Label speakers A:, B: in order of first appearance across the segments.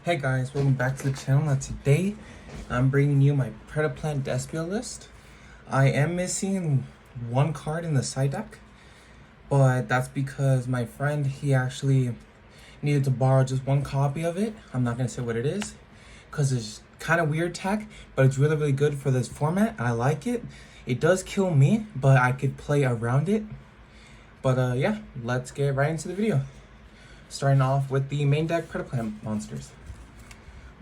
A: Hey guys, welcome back to the channel. And today I'm bringing you my Predaplant despia list. I am missing one card in the side deck, but that's because my friend, he actually needed to borrow just one copy of it. I'm not going to say what it is because it's kind of weird tech, but it's really good for this format. I like it. It does kill me, but I could play around it. But yeah, let's get right into the video. Starting off with the main deck Predaplant monsters.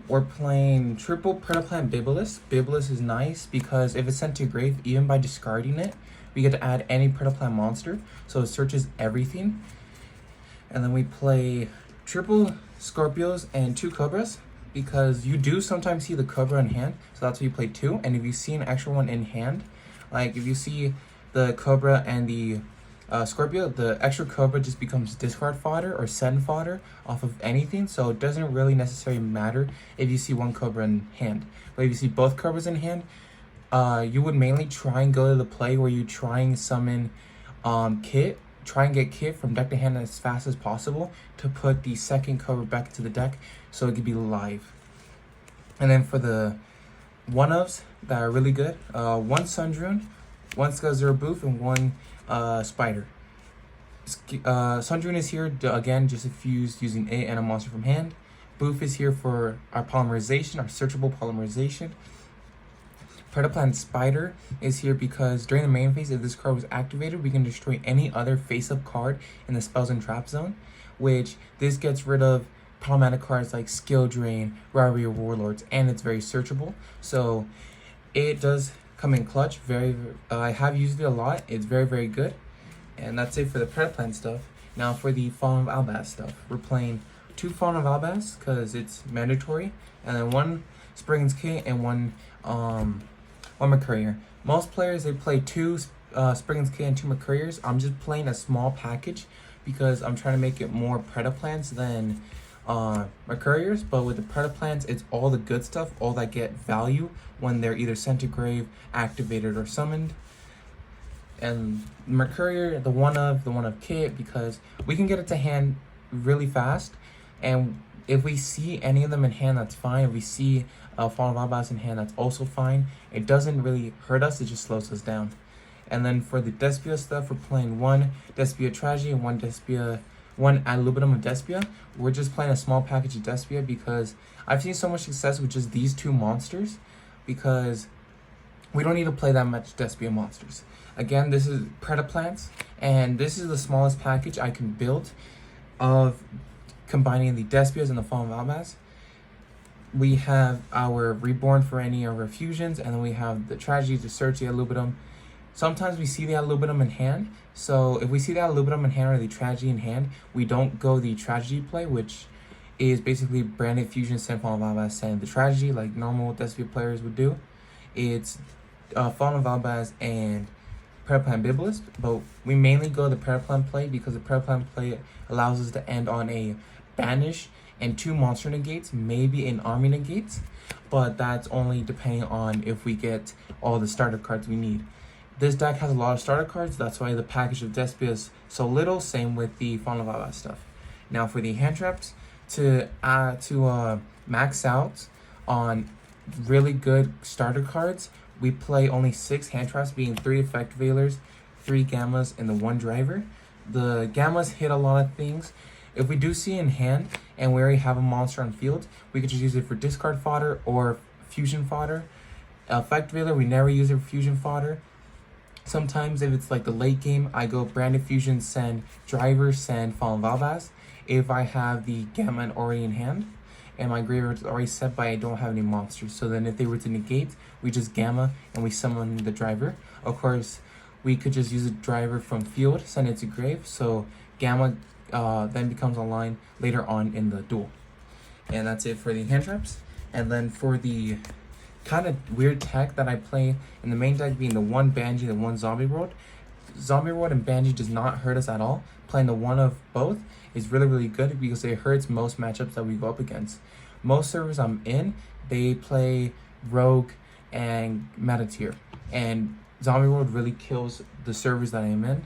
A: We're playing triple Predaplant Bibulus. Bibulus is nice because if it's sent to grave, even by discarding it, we get to add any Predaplant monster. So it searches everything. And then we play triple Scorpios and 2 Cobras because you do sometimes see the Cobra in hand. So that's why you play 2. And if you see an extra one in hand, like if you see the Cobra and the Scorpio, the extra Cobra just becomes discard fodder or send fodder off of anything, so it doesn't really necessarily matter if you see one Cobra in hand. But if you see both Cobras in hand, you would mainly try and go to the play where you try and summon try and get Kit from deck to hand as fast as possible to put the second Cobra back into the deck so it could be live. And then for the one-ofs that are really good, one Sundrune, one Skazura Booth, and one Spider. Sundrune is here again just if used using A and a monster from hand. Booth is here for our polymerization, our searchable polymerization. Predaplant Spider is here because during the main phase, if this card was activated, we can destroy any other face-up card in the spells and trap zone, which this gets rid of problematic cards like Skill Drain, Rivalry of Warlords, and it's very searchable. So it does come in clutch. I have used it a lot. It's very good. And that's it for the Predaplant stuff. Now for the Fallen of Albaz stuff, we're playing 2 Fallen of Albaz because it's mandatory, and then 1 Spriggan's Kit and one Mercurier. Most players, they play 2 Spriggan's Kit and 2 Mercuriers. I'm just playing a small package because I'm trying to make it more Predaplants than Mercuriers. But with the Predaplants, it's all the good stuff, all that get value when they're either sent to grave, activated, or summoned. And Mercurier, the one of Kit, because we can get it to hand really fast, and if we see any of them in hand, that's fine. If we see Fallen of Albaz in hand, that's also fine. It doesn't really hurt us, it just slows us down. And then for the Despia stuff, we're playing 1 Despia Tragedy and 1 Aluminum of Despia. We're just playing a small package of Despia because I've seen so much success with just these 2 monsters because we don't need to play that much Despia monsters. Again, this is Predaplants, and this is the smallest package I can build of combining the Despias and the Fallen of Albaz. We have our Reborn for any of our fusions, and then we have the Tragedy to search the Aluminum. Sometimes we see the Aluminum in hand, so if we see the Aluminum in hand or the Tragedy in hand, we don't go the Tragedy play, which is basically branded fusion, send Fallen of Albaz, send the Tragedy like normal Despia players would do. It's Fallen of Albaz and Predaplant Bibulus, but we mainly go the Predaplant play because the Predaplant play allows us to end on a banish and 2 monster negates, maybe an army negates, but that's only depending on if we get all the starter cards we need. This deck has a lot of starter cards, that's why the package of Despia is so little, same with the Fallen of Albaz stuff. Now for the hand traps, to max out on really good starter cards, we play only 6 hand traps, being 3 effect veilers, 3 gammas, and the 1 driver. The gammas hit a lot of things. If we do see in hand and we already have a monster on field, we could just use it for discard fodder or fusion fodder. Effect veiler, we never use it for fusion fodder. Sometimes if it's like the late game, I go branded fusion, send driver, send Fallen of Albaz if I have the gamma already in hand. And my graveyard is already set, but I don't have any monsters. So then if they were to negate, we just gamma and we summon the driver. Of course, we could just use a driver from field, send it to grave. So gamma then becomes online later on in the duel. And that's it for the hand traps. And then for the kind of weird tech that I play in the main deck, being the 1 Banshee, the 1 Zombie World. Zombie World and Banshee does not hurt us at all. Playing the 1 of both is really good because it hurts most matchups that we go up against. Most servers I'm in, they play Rogue and Meta tier, and Zombie World really kills the servers that I'm in.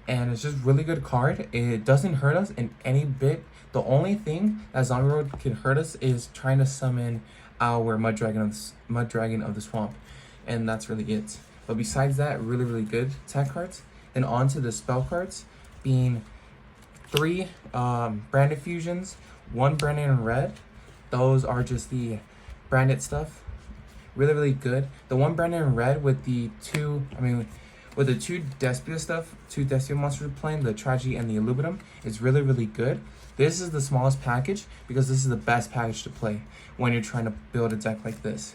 A: and it's just really good card. It doesn't hurt us in any bit. The only thing that Zombie Road can hurt us is trying to summon our Mud Dragon of the Swamp, and that's really it. But besides that, really good attack cards. Then on to the spell cards, being 3 branded fusions, 1 branded in red. Those are just the branded stuff. Really good. The 1 branded in red with the 2 despia stuff, 2 despia monsters playing, the Tragedy and the Aluminum, is really good. This is the smallest package because this is the best package to play when you're trying to build a deck like this,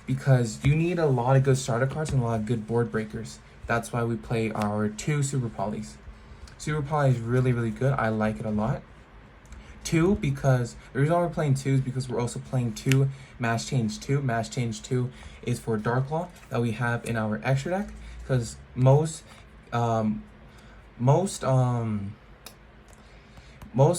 A: because you need a lot of good starter cards and a lot of good board breakers. That's why we play our 2 Super Polys. Super Poly is really good. I like it a lot. 2, because the reason why we're playing 2 is because we're also playing 2 Mass Change 2. Mass Change 2 is for Dark Law that we have in our extra deck, because most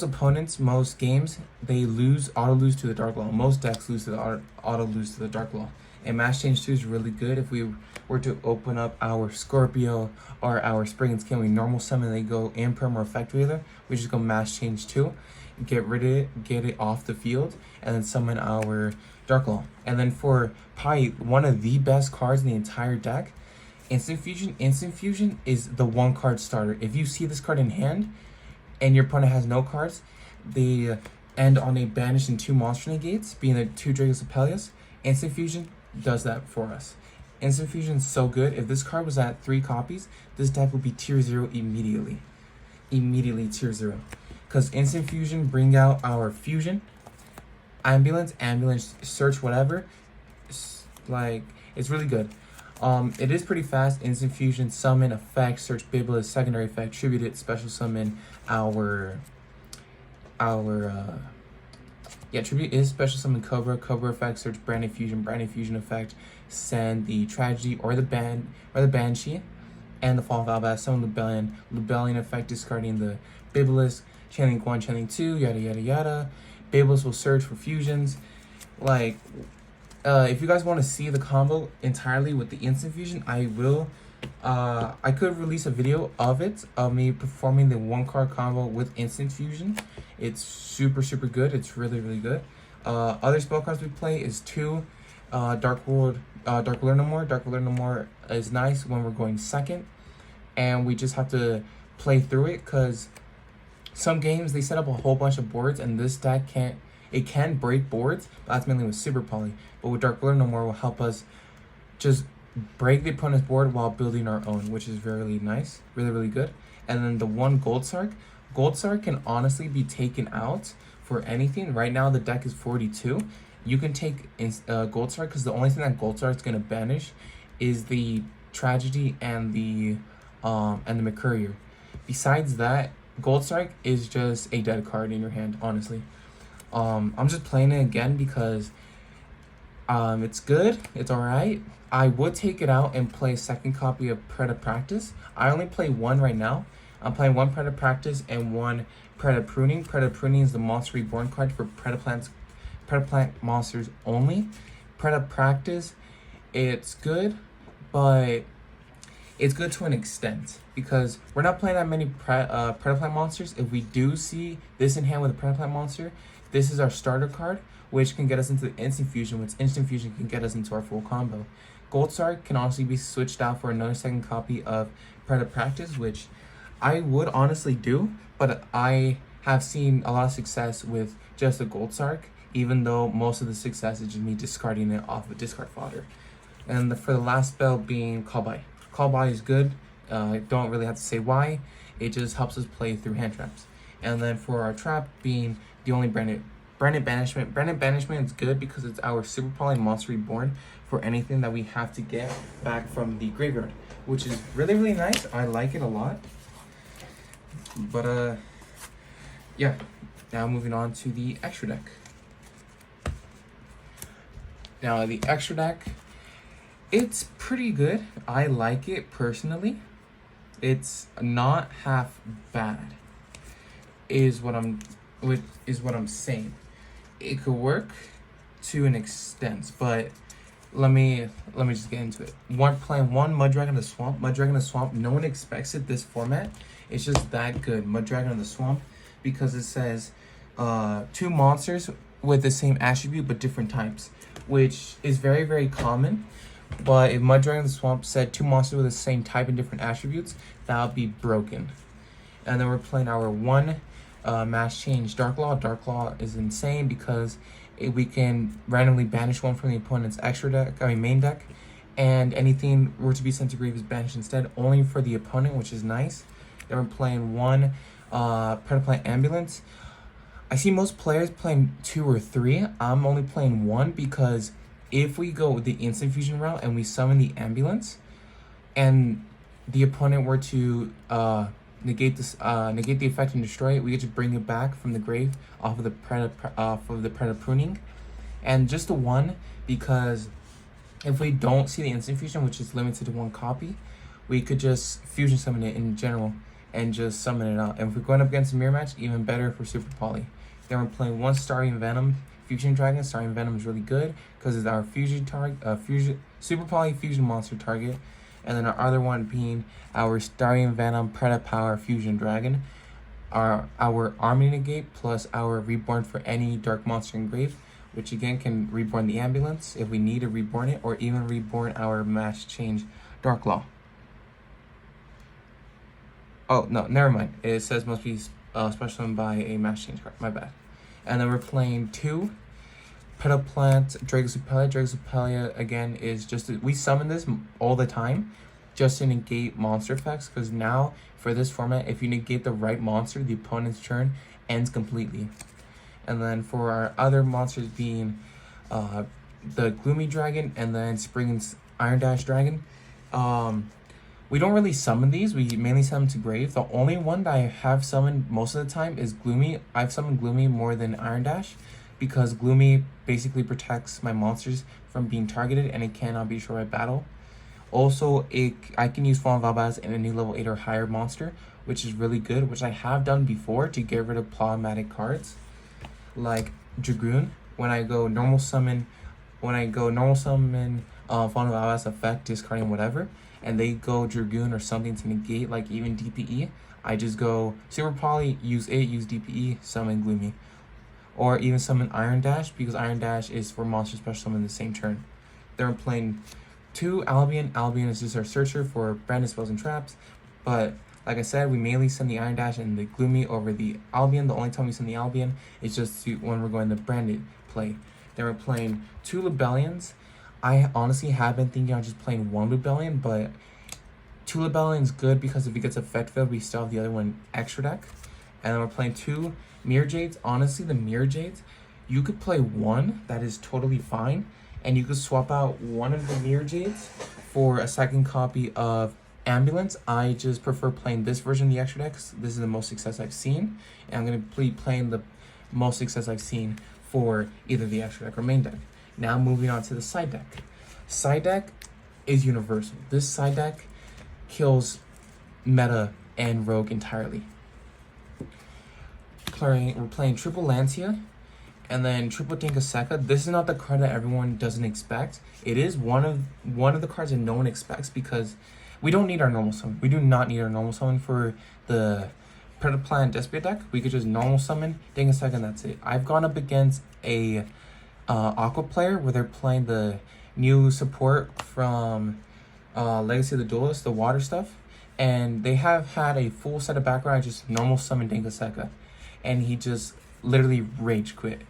A: opponents, most games, they auto lose to the Dark Law. Most decks lose to the auto lose to the Dark Law. And Mass Change 2 is really good. If we were to open up our Scorpio or our Spring and Skin, we normal summon, they go Imperm or Effect Wheeler, we just go Mass Change 2, get rid of it, get it off the field, and then summon our Dark Law. And then for probably one of the best cards in the entire deck, Instant Fusion. Instant Fusion is the 1 card starter. If you see this card in hand and your opponent has no cards, they end on a banish and 2 monster negates, being the 2 Dragos of Peleus. Instant Fusion does that for us. Instant Fusion is so good. If this card was at 3 copies, this deck would be tier 0 immediately. Immediately tier 0. Because Instant Fusion bring out our Fusion, Ambulance, Search, whatever. It's really good. It is pretty fast. Instant Fusion, Summon, Effect, Search, Biblis, Secondary Effect, Tribute it, Special Summon, Tribute is Special Summon Cobra Effect, Search, Branded Fusion Effect, send the Tragedy or the Banshee, and the Fall of Albaz, summon Lubellion Effect, discarding the Biblis, Channeling 1, Channeling 2, yada. Biblis will search for fusions. If you guys want to see the combo entirely with the Instant Fusion, I will. I could release a video of me performing the 1 card combo with Instant Fusion. It's super good. It's really good. Other spell cards we play is 2 Dark World No More. Dark World No More is nice when we're going second, and we just have to play through it, because some games they set up a whole bunch of boards, and this deck can break boards, but that's mainly with Super Poly. But with Dark World No More will help us just break the opponent's board while building our own, which is really nice, really good. And then the 1 Gold Sark can honestly be taken out for anything. Right now the deck is 42. You can take Gold Sark, because the only thing that Gold Sark is going to banish is the Tragedy and the Mercurier. Besides that, Gold Sark is just a dead card in your hand, honestly. I'm just playing it again because it's good, it's alright. I would take it out and play a second copy of Practice. I only play 1 right now. I'm playing 1 Practice and 1 Pruning. Pruning is the Monster Reborn card for Predaplant monsters only. Practice, it's good, but it's good to an extent, because we're not playing that many Predaplant monsters. If we do see this in hand with a Predaplant monster, this is our starter card, which can get us into the Instant Fusion, which Instant Fusion can get us into our full combo. Gold Sark can also be switched out for another second copy of Practice, which I would honestly do, but I have seen a lot of success with just the Gold Sark, even though most of the success is just me discarding it off of discard fodder. And for the last spell being Call By. Call By is good. I don't really have to say why. It just helps us play through hand traps. And then for our trap being the only branded Banishment. Branded Banishment is good because it's our Super Poly Monster Reborn for anything that we have to get back from the graveyard, which is really nice. I like it a lot. But yeah. Now moving on to the extra deck. Now the extra deck, it's pretty good. I like it personally. It's not half bad, is what I'm saying. It could work to an extent, but let me just get into it. Playing one Mud Dragon of the Swamp. Mud Dragon of the Swamp, no one expects it this format. It's just that good. Mud Dragon of the Swamp, because it says 2 monsters with the same attribute but different types, which is very, very common. But if Mud Dragon of the Swamp said 2 monsters with the same type and different attributes, that would be broken. And then we're playing our 1 Mass Change Dark Law. Dark Law is insane because we can randomly banish 1 from the opponent's main deck, and anything were to be sent to grave is banished instead, only for the opponent, which is nice. Then we're playing 1 Predaplant Ambulance. I see most players playing 2 or 3. I'm only playing 1 because if we go with the instant fusion route and we summon the ambulance, and the opponent were to negate the effect and destroy it, we get to bring it back from the grave off of the Preda pruning. And just the 1, because if we don't see the instant fusion, which is limited to 1 copy, we could just fusion summon it in general and just summon it out. And if we're going up against a mirror match, even better for Super Poly. Then we're playing 1 Starry Venom Fusion Dragon. Starry Venom is really good because it's our fusion target, Super Poly fusion monster target. And then our other one being our Starry Venom Predapower Fusion Dragon. Our Army Negate plus our Reborn for any Dark Monster in grave, which again can reborn the ambulance if we need to reborn it, or even reborn our Mass Change Dark Law. Oh, no, never mind. It says must be special summoned by a Mass Change card. My bad. And then we're playing 2 Predaplant Dragosupelia. Dragosupelia, again, is just... we summon this all the time just to negate monster effects, because now, for this format, if you negate the right monster, the opponent's turn ends completely. And then for our other monsters being the Gloomy Dragon and then Spring's Iron Dash Dragon, we don't really summon these. We mainly summon to grave. The only one that I have summoned most of the time is Gloomy. I've summoned Gloomy more than Iron Dash because Gloomy basically protects my monsters from being targeted and it cannot be destroyed by battle. Also, I can use Fallen Valbaz in any level 8 or higher monster, which is really good, which I have done before to get rid of problematic cards like Dragoon. When I go normal summon Fallen Valbaz effect, discarding whatever, and they go Dragoon or something to negate, like even DPE, I just go Super Poly, use DPE, summon Gloomy. Or even summon Iron Dash, because Iron Dash is for monster special summon in the same turn. They're playing 2 Albion. Albion is just our searcher for branded spells and traps. But like I said, we mainly send the Iron Dash and the Gloomy over the Albion. The only time we send the Albion is just when we're going the branded play. Then we're playing 2 Libellions. I honestly have been thinking on just playing 1 Libellion, but 2 Libellion's good because if it gets effective, we still have the other one extra deck. And then we're playing 2 Mirror Jades. Honestly, the Mirror Jades, you could play 1, that is totally fine. And you could swap out 1 of the Mirror Jades for a second copy of Ambulance. I just prefer playing this version of the extra deck. This is the most success I've seen. And I'm going to be playing the most success I've seen for either the extra deck or main deck. Now moving on to the side deck. Side deck is universal. This side deck kills meta and rogue entirely. We're playing triple Lancia and then triple Dinkaseka. This is not the card that everyone doesn't expect. It is one of the cards that no one expects because we don't need our normal summon. We do not need our normal summon for the Predaplant Despia deck. We could just normal summon Dinkaseka and that's it. I've gone up against a Aqua player where they're playing the new support from Legacy of the Duelist, the water stuff, and they have had a full set of background. I just normal summon Dinkaseka, and he just literally rage quit,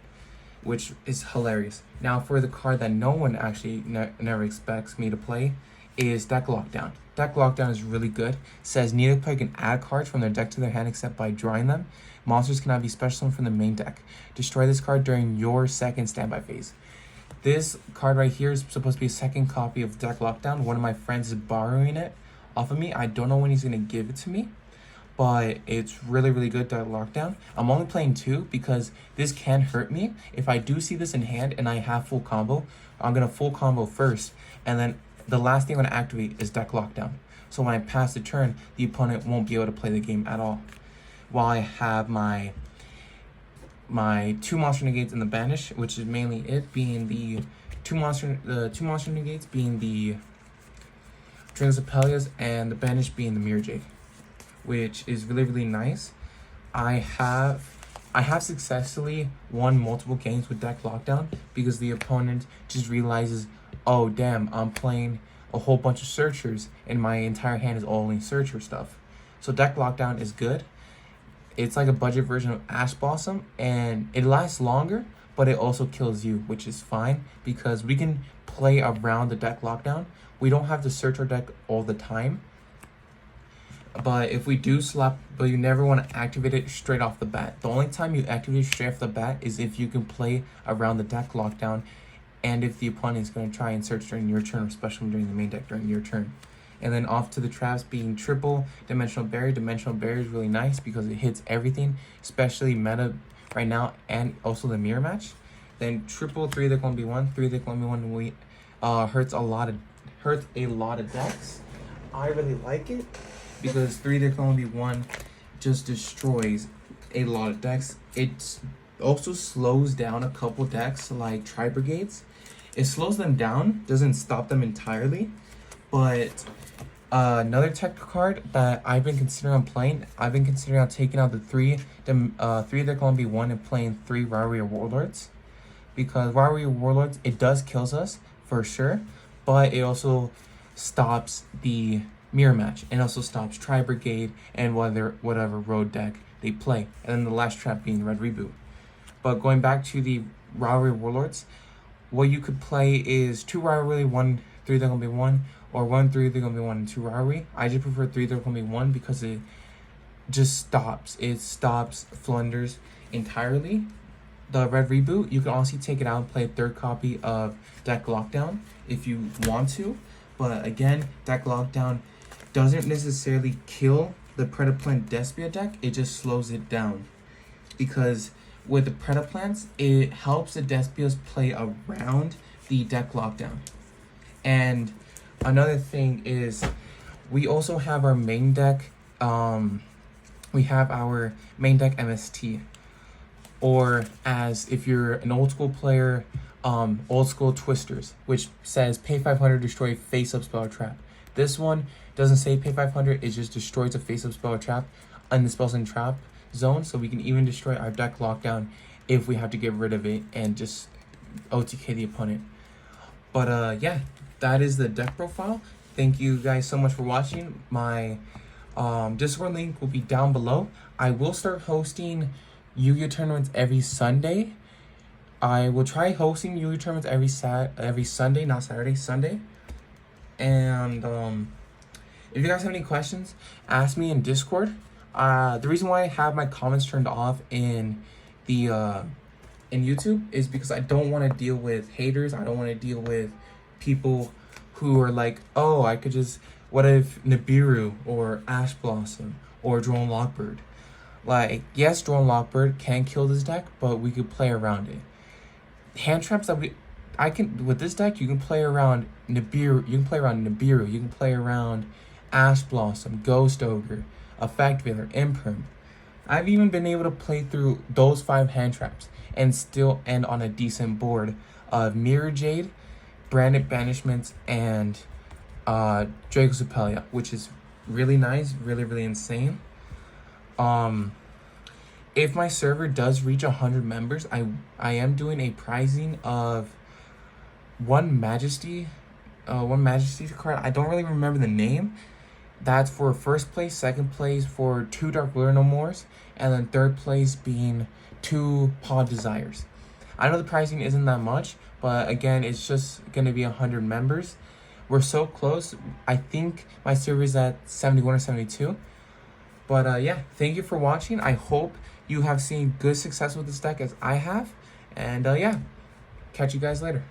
A: which is hilarious. Now for the card that no one actually never expects me to play is Deck Lockdown. Deck Lockdown is really good. Says neither player can add cards from their deck to their hand except by drawing them. Monsters cannot be special summoned from the main deck. Destroy this card during your second standby phase. This card right here is supposed to be a second copy of Deck Lockdown. One of my friends is borrowing it off of me. I don't know when he's going to give it to me, but it's really, really good, Deck Lockdown. I'm only playing 2 because this can hurt me. If I do see this in hand and I have full combo, I'm going to full combo first, and then the last thing I'm going to activate is Deck Lockdown. So when I pass the turn, the opponent won't be able to play the game at all. While I have my my 2 monster negates and the banish, which is mainly it, being the two monster negates being the Despia and the banish being the Mirror Jade, which is really nice. I have successfully won multiple games with deck lockdown because the opponent just realizes, oh damn, I'm playing a whole bunch of searchers and my entire hand is only searcher stuff. So deck lockdown is good. It's like a budget version of Ash Blossom, and it lasts longer, but it also kills you, which is fine because we can play around the deck lockdown. We don't have to search our deck all the time. But if we do slap, but you never want to activate it straight off the bat. The only time you activate it straight off the bat is if you can play around the deck lockdown, and if the opponent is going to try and search during your turn, especially during the main deck during your turn. And then off to the traps being triple dimensional barrier. Dimensional barrier is really nice because it hits everything, especially meta right now, and also the mirror match. Then triple 3 deck 1v1, 3 deck 1v1 hurts a lot of decks. I really like it because 3 deck 1v1 just destroys a lot of decks. It also slows down a couple decks like Tri Brigades. It slows them down, doesn't stop them entirely, but another tech card that I've been considering on playing, I've been considering on taking out the 3 deck 1v1 and playing 3 Rivalry Warlords, because Rivalry Warlords, it does kills us for sure, but it also stops the mirror match and also stops Tri Brigade and whatever road deck they play, and then the last trap being Red Reboot. But going back to the Rivalry Warlords, what you could play is 2 Rivalry, 1 3 deck 1v1, or 1 3 deck 1v1 and 2 Rivalry. I just prefer 3 deck 1v1 because it just stops. It stops Flunders entirely. The Red Reboot, you can also take it out and play a 3rd copy of Deck Lockdown if you want to. But again, Deck Lockdown doesn't necessarily kill the Predaplant Despia deck, it just slows it down. Because with the Predaplants, it helps the Despias play around the Deck Lockdown. And another thing is, we also have our main deck, we have our main deck MST. Or as if you're an old school player, old school Twisters, which says pay 500, destroy face-up spell or trap. This one doesn't say pay 500, it just destroys a face-up spell or trap on the spells and trap zone, so we can even destroy our deck lockdown if we have to get rid of it and just OTK the opponent. But yeah, that is the deck profile. Thank you guys so much for watching. My Discord link will be down below. I will start hosting Yu-Gi-Oh tournaments every Sunday. I will try hosting Yu-Gi-Oh tournaments every Sunday, not Saturday, Sunday. And if you guys have any questions, ask me in Discord. The reason why I have my comments turned off in the in YouTube is because I don't want to deal with haters. I don't want to deal with people who are like, oh, I could just, what if Nibiru or Ash Blossom or Drone Lockbird? Like, yes, Drone Lockbird can kill this deck, but we could play around it. Hand traps that with this deck, you can play around Nibiru, you can play around Ash Blossom, Ghost Ogre, Effect Veiler, Imperm. I've even been able to play through those 5 hand traps and still end on a decent board of Mirror Jade, Branded Banishments, and Draco Suppelia, which is really nice, really insane. If my server does reach 100 members, I am doing a prizing of one Majesty card. I don't really remember the name. That's for 1st place, 2nd place for 2 Dark Lunar No Mores, and then 3rd place being 2 Pod Desires. I know the pricing isn't that much, but again, it's just gonna be 100 members. We're so close. I think my server is at 71 or 72. But yeah, thank you for watching. I hope you have seen good success with this deck as I have. And yeah, catch you guys later.